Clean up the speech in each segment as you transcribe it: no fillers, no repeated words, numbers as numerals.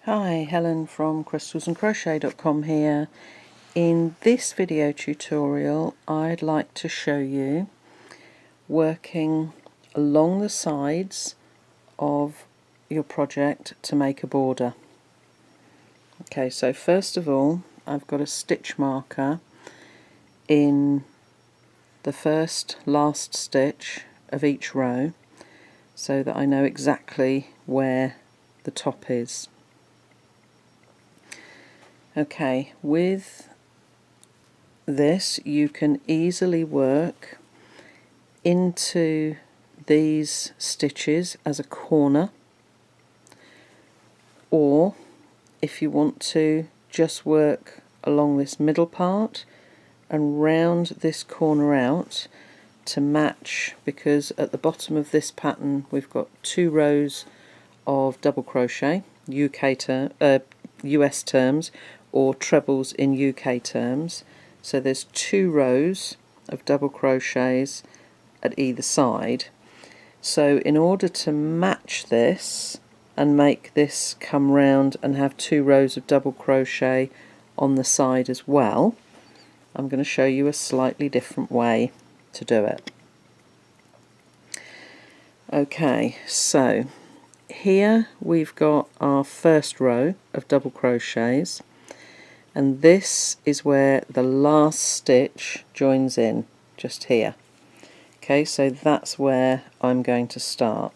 Hi, Helen from crystalsandcrochet.com here. In this video tutorial I'd like to show you working along the sides of your project to make a border. Okay, so first of all I've got a stitch marker in the last stitch of each row so that I know exactly where the top is. Okay, with this you can easily work into these stitches as a corner, or if you want to just work along this middle part and round this corner out to match, because at the bottom of this pattern we've got 2 rows of double crochet, US terms, or trebles in UK terms. So there's 2 rows of double crochets at either side. So in order to match this and make this come round and have 2 rows of double crochet on the side as well, I'm going to show you a slightly different way to do it. Okay, so here we've got our first row of double crochets, and this is where the last stitch joins in, just here. Okay, so that's where I'm going to start,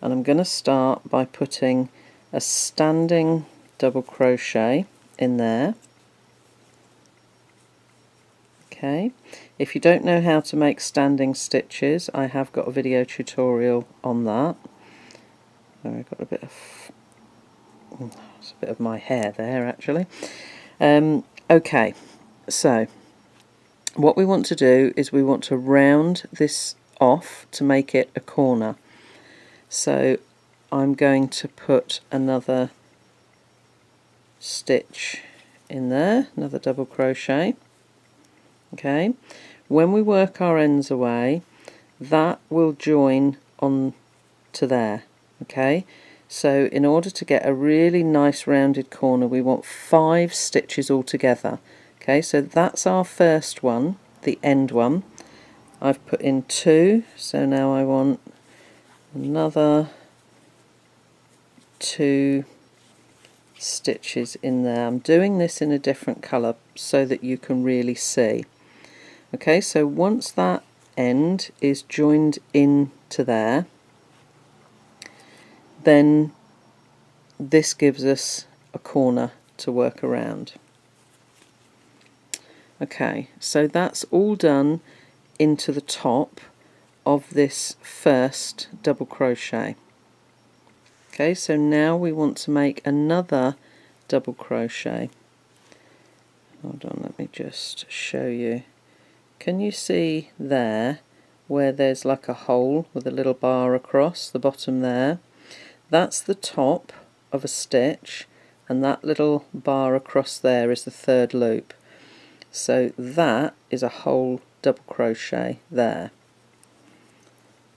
and I'm going to start by putting a standing double crochet in there. Okay, if you don't know how to make standing stitches, I have got a video tutorial on that. I've got it's a bit of my hair there actually. Okay, so what we want to do is we want to round this off to make it a corner. So I'm going to put another stitch in there, another double crochet. Okay, when we work our ends away, that will join on to there. Okay, so in order to get a really nice rounded corner we want 5 stitches all together. Okay, so that's our first one, the end one. I've put in 2, so now I want another 2 stitches in there. I'm doing this in a different colour so that you can really see. Okay, so once that end is joined in to there, then this gives us a corner to work around. Okay, so that's all done into the top of this first double crochet. Okay, so now we want to make another double crochet. Hold on, let me just show you. Can you see there where there's like a hole with a little bar across the bottom there? That's the top of a stitch, and that little bar across there is the 3rd loop. So that is a whole double crochet there.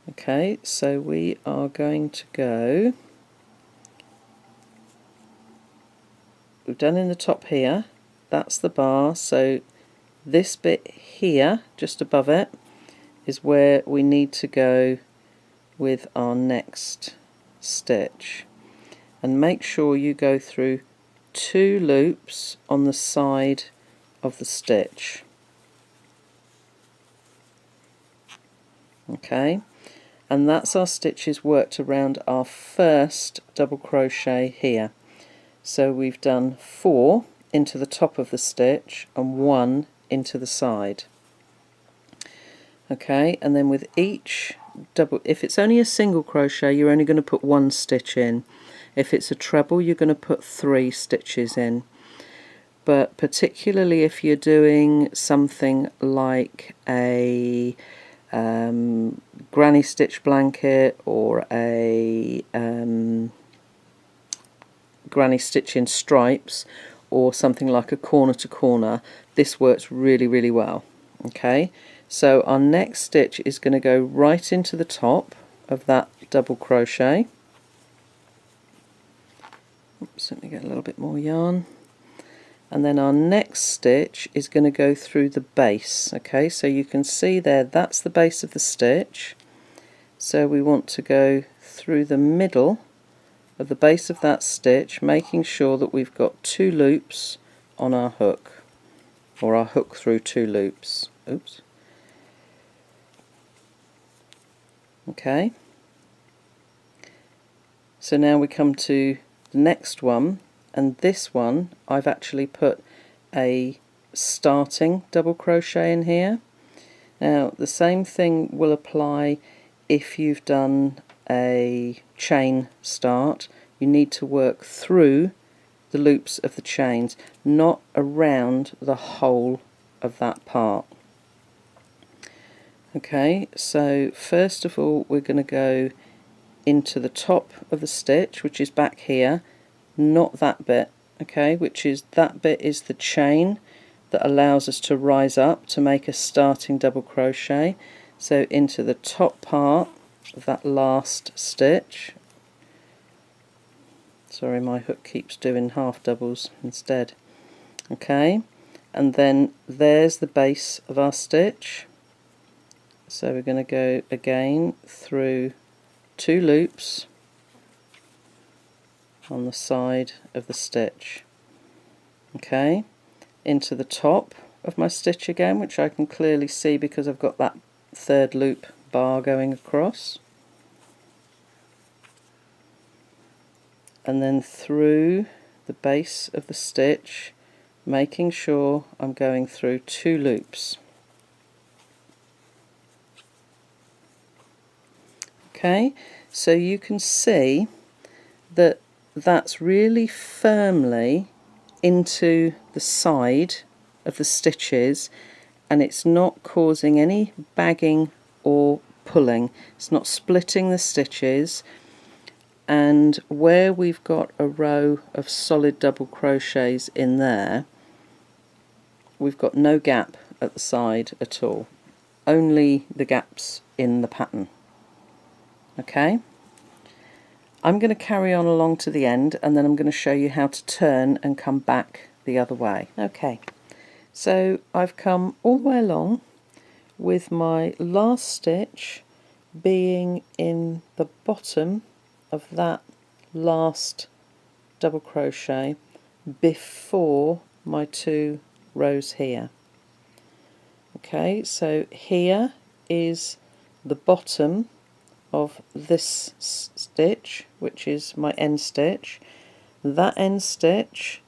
Okay, so we are going to go, we've done in the top here, that's the bar, so this bit here just above it is where we need to go with our next stitch, and make sure you go through 2 loops on the side of the stitch. Okay, and that's our stitches worked around our first double crochet here. So we've done 4 into the top of the stitch and 1 into the side. Okay, and then with each double, if it's only a single crochet you're only going to put 1 stitch in. If it's a treble you're going to put 3 stitches in. But particularly if you're doing something like a granny stitch blanket or a granny stitch in stripes, or something like a corner to corner, this works really, really well. Okay, so our next stitch is going to go right into the top of that double crochet, Oops, let me get a little bit more yarn. And then our next stitch is going to go through the base. Okay, so you can see there, that's the base of the stitch. So we want to go through the middle of the base of that stitch, making sure that we've got 2 loops on our hook, or our hook through 2 loops. Oops. Okay. So now we come to the next one, and this one I've actually put a starting double crochet in here. Now the same thing will apply if you've done a chain start. You need to work through the loops of the chains, not around the whole of that part. Okay, so first of all we're going to go into the top of the stitch, which is back here, not that bit, okay, which is, that bit is the chain that allows us to rise up to make a starting double crochet. So into the top part of that last stitch, sorry my hook keeps doing half doubles instead, okay, and then there's the base of our stitch. So we're going to go again through 2 loops on the side of the stitch, okay, into the top of my stitch again, which I can clearly see because I've got that 3rd loop bar going across, and then through the base of the stitch, making sure I'm going through 2 loops. Okay, so you can see that that's really firmly into the side of the stitches, and it's not causing any bagging or pulling. It's not splitting the stitches, and where we've got a row of solid double crochets in there, we've got no gap at the side at all, only the gaps in the pattern. Okay, I'm going to carry on along to the end, and then I'm going to show you how to turn and come back the other way. Okay, so I've come all the way along with my last stitch being in the bottom of that last double crochet before my 2 rows here. Okay, so here is the bottom of this stitch, which is my end stitch. That end stitch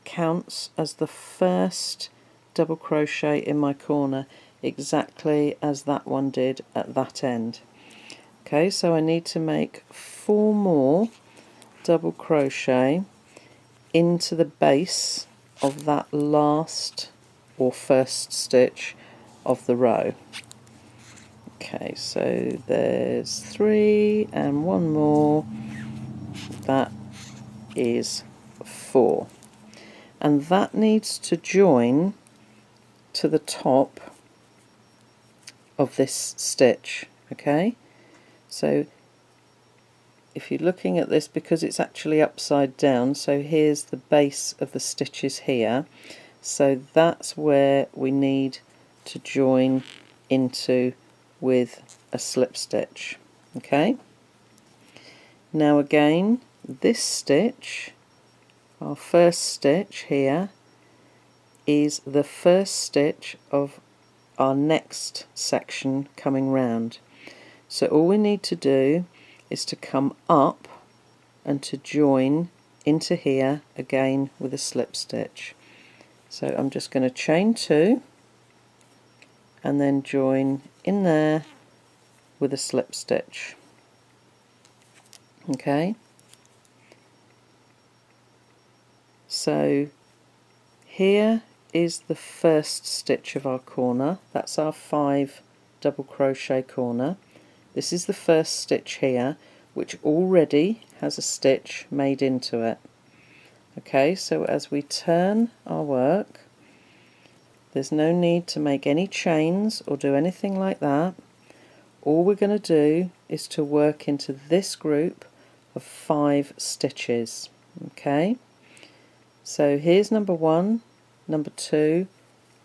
counts as the first double crochet in my corner, exactly as that one did at that end. Okay, so I need to make 4 more double crochet into the base of that last or first stitch of the row. Okay, so there's 3 and 1 more, that is 4, and that needs to join to the top of this stitch. Okay, so if you're looking at this, because it's actually upside down, so here's the base of the stitches here, so that's where we need to join into with a slip stitch. Okay, now again, this stitch, our first stitch here, is the first stitch of our next section coming round. So all we need to do is to come up and to join into here again with a slip stitch. So I'm just going to chain 2 and then join in there with a slip stitch. Okay, so here is the first stitch of our corner, that's our 5 double crochet corner. This is the first stitch here, which already has a stitch made into it. Okay, so as we turn our work, there's no need to make any chains or do anything like that. All we're going to do is to work into this group of 5 stitches. Okay, so here's number 1, number 2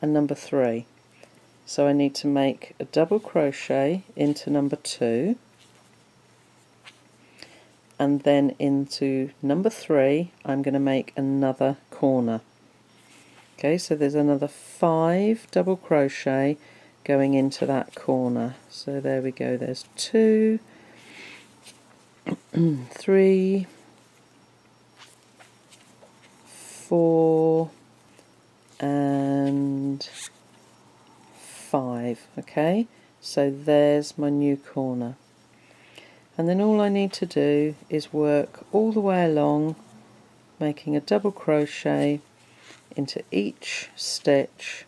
and number 3. So I need to make a double crochet into number 2, and then into number 3 I'm going to make another corner. Okay, so there's another 5 double crochet going into that corner. So there we go, there's 2, 3, 4 and 5. Okay, so there's my new corner. And then all I need to do is work all the way along, making a double crochet into each stitch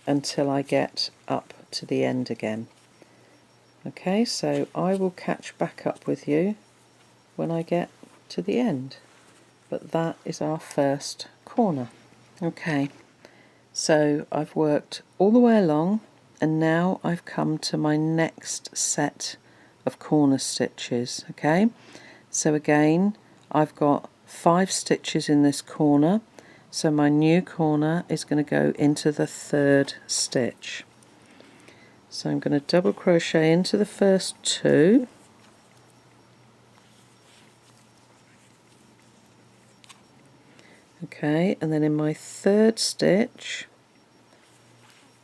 until I get up to the end again. Okay, so I will catch back up with you when I get to the end. But that is our first corner. Okay, so I've worked all the way along, and now I've come to my next set of corner stitches. Okay, so again I've got 5 stitches in this corner, so my new corner is going to go into the 3rd stitch. So I'm going to double crochet into the first 2, okay, and then in my 3rd stitch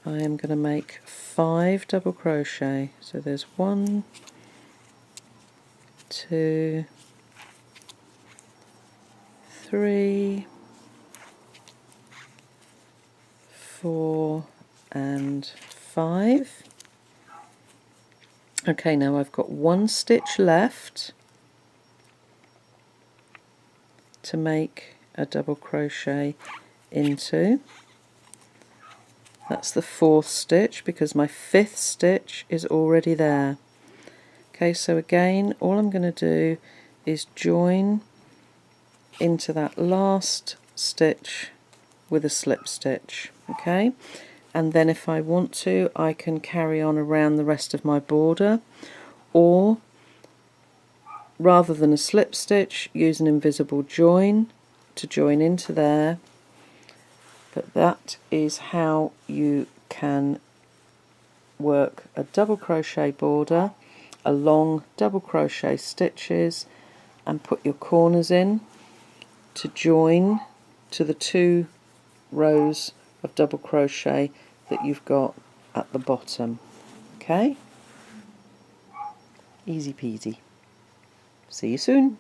I am going to make 5 double crochet. So there's 1, 2, 3, 4 and 5. Okay, now I've got 1 stitch left to make a double crochet into. That's the 4th stitch because my 5th stitch is already there. Okay, so again all I'm going to do is join into that last stitch with a slip stitch. Okay, and then if I want to I can carry on around the rest of my border, or rather than a slip stitch use an invisible join to join into there. But that is how you can work a double crochet border along double crochet stitches and put your corners in to join to the 2 rows of double crochet that you've got at the bottom. Okay, easy peasy. See you soon.